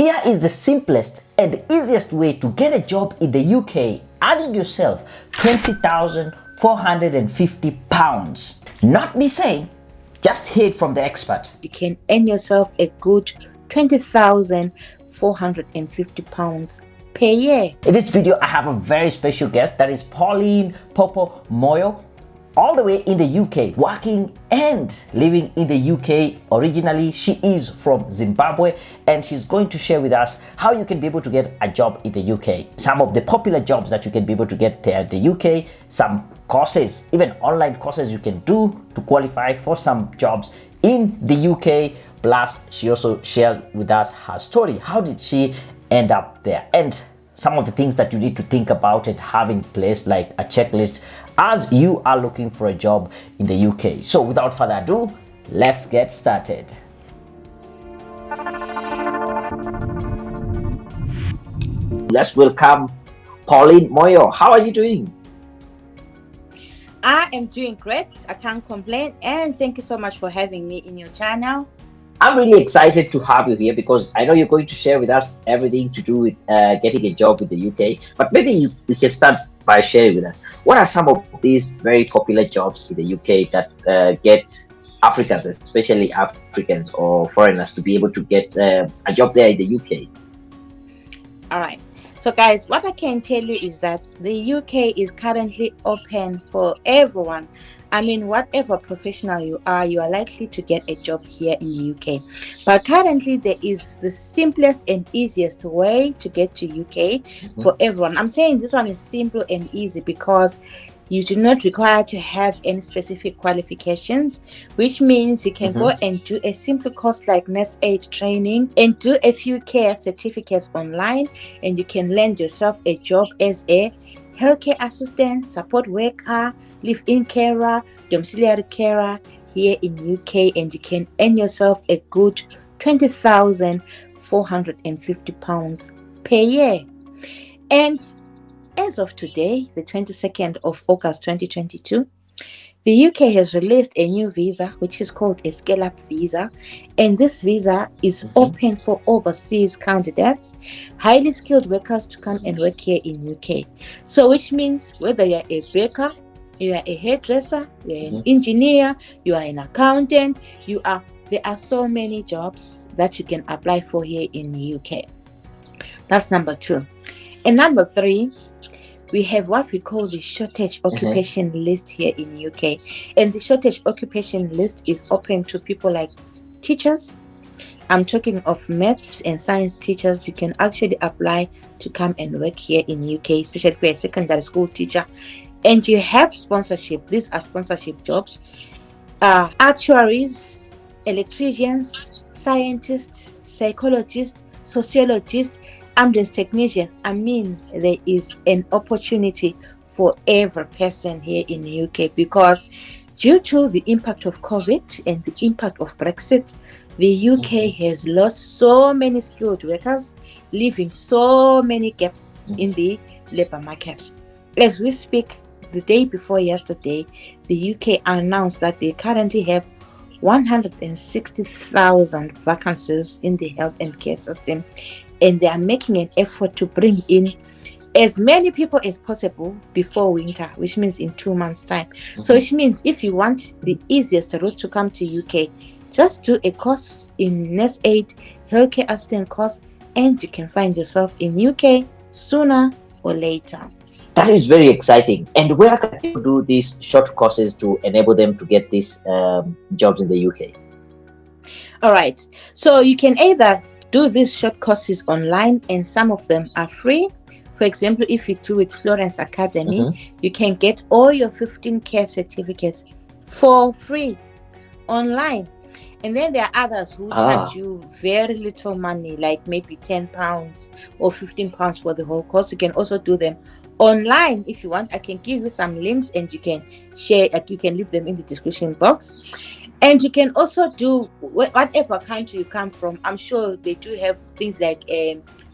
Here is the simplest and easiest way to get a job in the UK, earning yourself £20,450. Not me saying, just hear it from the expert. You can earn yourself a good £20,450 per year. In this video, I have a very special guest, that is Popo Moyo, all the way in the UK, working and living in the UK. Originally, she is from Zimbabwe, and she's going to share with us how you can be able to get a job in the UK, some of the popular jobs that you can be able to get there in the UK, some courses, even online courses you can do to qualify for some jobs in the UK. Plus, she also shares with us her story. How did she end up there? And some of the things that you need to think about and have in place, like a checklist, as you are looking for a job in the UK. So without further ado, let's get started. Let's welcome Pauline Moyo. How are you doing? I am doing great. I can't complain. And thank you so much for having me in your channel. I'm really excited to have you here because I know you're going to share with us everything to do with getting a job in the UK. But maybe we can start by sharing with us, what are some of these very popular jobs in the UK that get Africans, especially Africans or foreigners, to be able to get a job there in the UK? All right. So guys, what I can tell you is that the UK is currently open for everyone. I mean, whatever professional you are likely to get a job here in the UK. But currently, there is the simplest and easiest way to get to UK for everyone. I'm saying this one is simple and easy because you do not require to have any specific qualifications, which means you can go and do a simple course like nurse aid training and do a few care certificates online, and you can land yourself a job as a healthcare assistant, support worker, live-in carer, domiciliary carer here in UK, and you can earn yourself a good £20,450 per year. And as of today, the 22nd of August 2022, the UK has released a new visa, which is called a scale-up visa. And this visa is open for overseas candidates, highly skilled workers to come and work here in UK. So which means whether you're a baker, you are a hairdresser, you're an engineer, you are an accountant, there are so many jobs that you can apply for here in the UK. That's number 2. And number 3, we have what we call the shortage occupation list here in the UK. And the shortage occupation list is open to people like teachers. I'm talking of maths and science teachers. You can actually apply to come and work here in the UK, especially if you're a secondary school teacher. And you have sponsorship. These are sponsorship jobs. Actuaries, electricians, scientists, psychologists, sociologists, ambulance technician. I mean, there is an opportunity for every person here in the UK because due to the impact of COVID and the impact of Brexit, the UK has lost so many skilled workers, leaving so many gaps in the labor market. As we speak, the day before yesterday, the UK announced that they currently have 160,000 vacancies in the health and care system, and they are making an effort to bring in as many people as possible before winter, which means in 2 months' time. So which means if you want the easiest route to come to UK, just do a course in nurse aid, healthcare assistant course, and you can find yourself in UK sooner or later. That is very exciting. And where can people do these short courses to enable them to get these jobs in the UK? All right. So you can either do these short courses online, and some of them are free. For example, if you do with Florence Academy, you can get all your 15 care certificates for free online. And then there are others who charge you very little money, like maybe £10 or £15 for the whole course. You can also do them online if you want. I can give you some links and you can share, you can leave them in the description box. And you can also do whatever country you come from. I'm sure they do have things like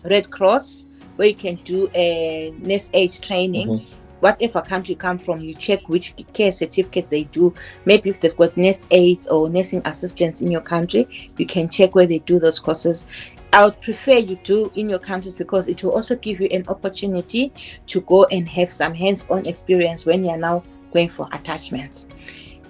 Red Cross, where you can do a nurse aid training. whatever country you come from, you check which care certificates they do. Maybe if they've got nurse aides or nursing assistants in your country, you can check where they do those courses. I would prefer you do in your countries, because it will also give you an opportunity to go and have some hands-on experience when you're now going for attachments.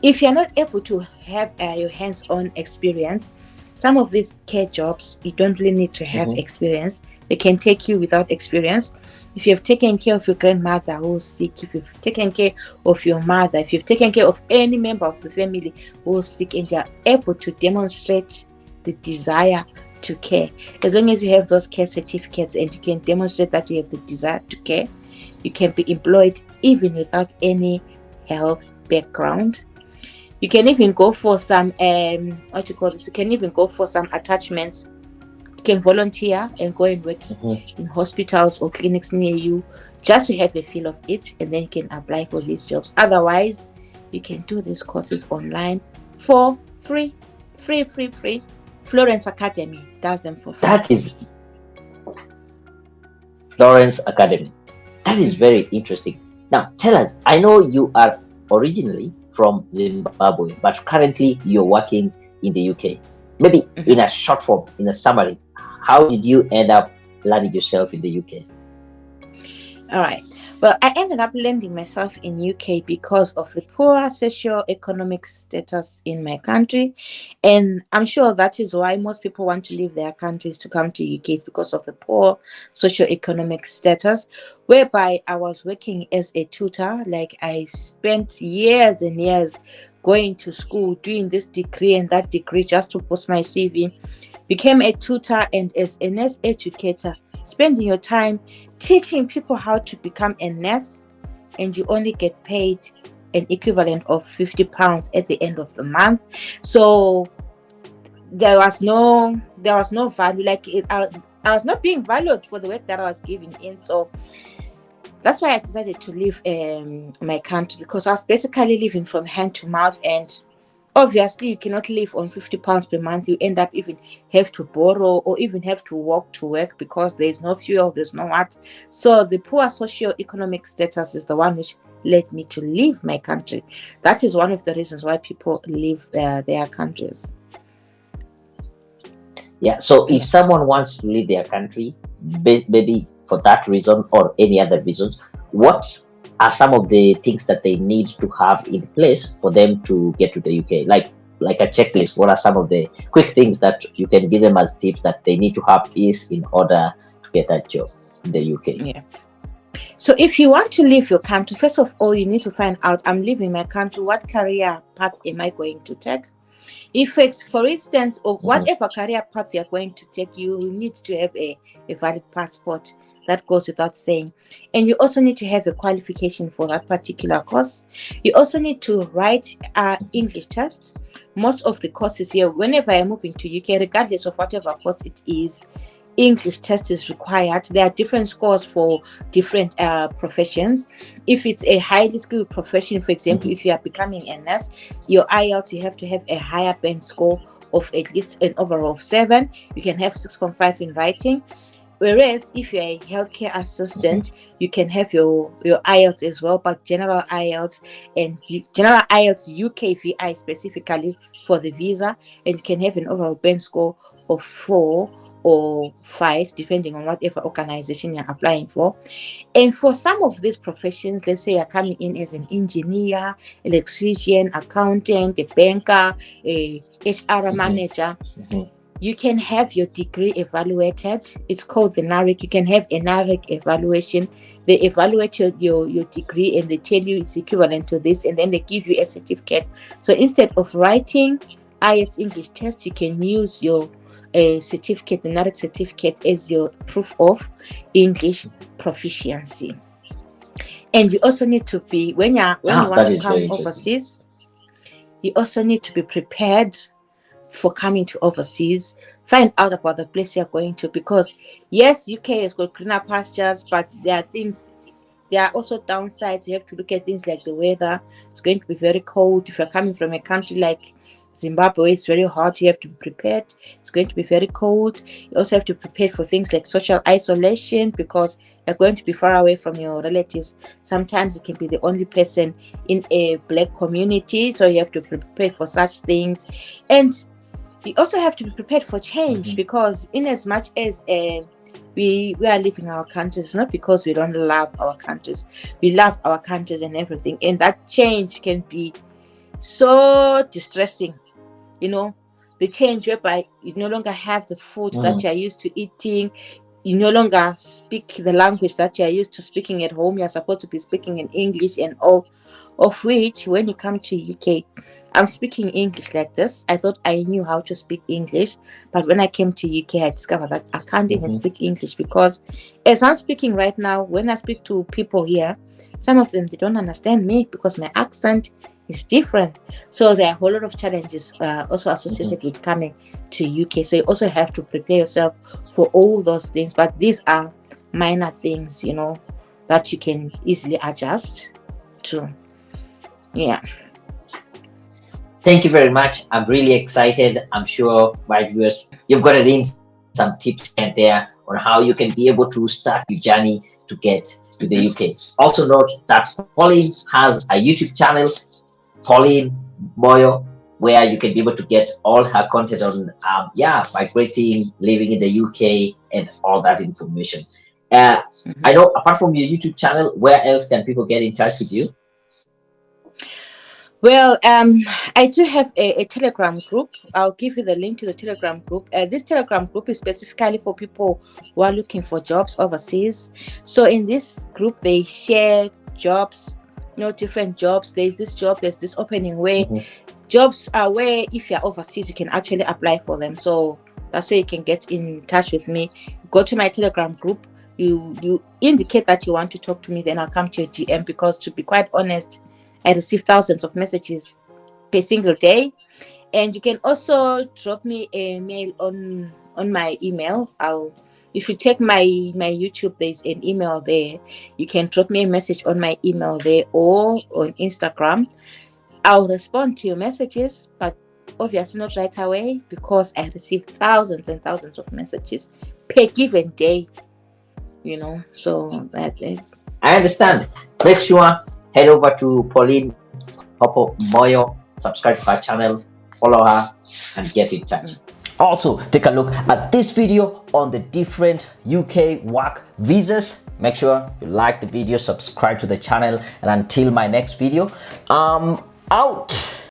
If you're not able to have your hands-on experience, some of these care jobs, you don't really need to have experience. They can take you without experience. If you've taken care of your grandmother who's sick, if you've taken care of your mother, if you've taken care of any member of the family who's sick, and you're able to demonstrate the desire to care, as long as you have those care certificates and you can demonstrate that you have the desire to care, you can be employed even without any health background. You can even go for some you can even go for some attachments. You can volunteer and go and work in hospitals or clinics near you, just to have a feel of it, and then you can apply for these jobs. Otherwise, you can do these courses online for free. Florence Academy does them for free. That is Florence Academy. That is very interesting. Now, tell us, I know you are originally from Zimbabwe, but currently you're working in the UK. Maybe in a short form, in a summary, how did you end up landing yourself in the UK? All right. Well, I ended up landing myself in UK because of the poor socio-economic status in my country, and I'm sure that is why most people want to leave their countries to come to UK, is because of the poor socio-economic status. Whereby I was working as a tutor, like I spent years and years going to school, doing this degree and that degree just to post my CV. Became a tutor, and as a nurse educator, spending your time teaching people how to become a nurse, and you only get paid an equivalent of £50 at the end of the month. So there was no value. Like I was not being valued for the work that I was giving in. So that's why I decided to leave my country, because I was basically living from hand to mouth, and obviously you cannot live on £50 per month. You end up even have to borrow or even have to walk to work, because there's no fuel, there's no what. So the poor socio-economic status is the one which led me to leave my country. That is one of the reasons why people leave their countries. Yeah, so if someone wants to leave their country, maybe for that reason or any other reasons, what are some of the things that they need to have in place for them to get to the UK? Like a checklist, what are some of the quick things that you can give them as tips that they need to have this in order to get that job in the UK? Yeah. So if you want to leave your country, first of all, you need to find out, I'm leaving my country, what career path am I going to take? If it's, for instance, or whatever career path you're going to take, you need to have a valid passport. That goes without saying. And you also need to have a qualification for that particular course. You also need to write English test. Most of the courses here, whenever I'm moving to UK, regardless of whatever course it is, English test is required. There are different scores for different professions. If it's a highly skilled profession, for example, if you are becoming a nurse, your IELTS, you have to have a higher band score of at least an overall of 7. You can have 6.5 in writing. Whereas if you're a healthcare assistant, you can have your IELTS as well, but general IELTS and general IELTS UKVI specifically for the visa, and you can have an overall band score of 4 or 5, depending on whatever organization you're applying for. And for some of these professions, let's say you're coming in as an engineer, electrician, accountant, a banker, a HR manager, you can have your degree evaluated. It's called the NARIC. You can have a NARIC evaluation. They evaluate your degree and they tell you it's equivalent to this, and then they give you a certificate. So instead of writing IELTS English test, you can use your certificate, the NARIC certificate, as your proof of English proficiency. And you also need to be, when you want to come overseas, you also need to be prepared for coming to overseas. Find out about the place you're going to, because yes, UK has got greener pastures, but there are also downsides. You have to look at things like the weather. It's going to be very cold. If you're coming from a country like Zimbabwe, it's very hot. You have to be prepared. It's going to be very cold. You also have to prepare for things like social isolation because you're going to be far away from your relatives. Sometimes you can be the only person in a black community, so you have to prepare for such things. And you also have to be prepared for change because in as much as we are leaving our countries, it's not because we don't love our countries. We love our countries and everything, and that change can be so distressing. The change whereby you no longer have the food that you're used to eating. You no longer speak the language that you're used to speaking at home. You're supposed to be speaking in English, and all of which, when you come to UK, I'm speaking English like this. I thought I knew how to speak English, but when I came to UK, I discovered that I can't even speak English because as I'm speaking right now, when I speak to people here, some of them, they don't understand me because my accent is different. So there are a whole lot of challenges also associated with coming to UK. So you also have to prepare yourself for all those things. But these are minor things, that you can easily adjust to. Yeah. Thank you very much. I'm really excited. I'm sure my viewers, you've got in some tips and there on how you can be able to start your journey to get to the UK. Also note that Pauline has a YouTube channel, Pauline Moyo, where you can be able to get all her content on migrating, living in the UK, and all that information. I know apart from your YouTube channel, where else can people get in touch with you? Well, I do have a Telegram group. I'll give you the link to the Telegram group. This Telegram group is specifically for people who are looking for jobs overseas. So in this group, they share jobs, different jobs. There's this job, there's this opening where jobs are where if you're overseas, you can actually apply for them. So that's where you can get in touch with me. Go to my Telegram group. You indicate that you want to talk to me, then I'll come to your DM because, to be quite honest, I receive thousands of messages per single day. And you can also drop me a mail on my email. If you check my YouTube, there's an email there. You can drop me a message on my email there or on Instagram. I'll respond to your messages, but obviously not right away because I receive thousands and thousands of messages per given day. So that's it. I understand. Make sure head over to Pauline Popo Moyo, subscribe to her channel, follow her, and get in touch. Also, take a look at this video on the different UK work visas. Make sure you like the video, subscribe to the channel, and until my next video, I'm out.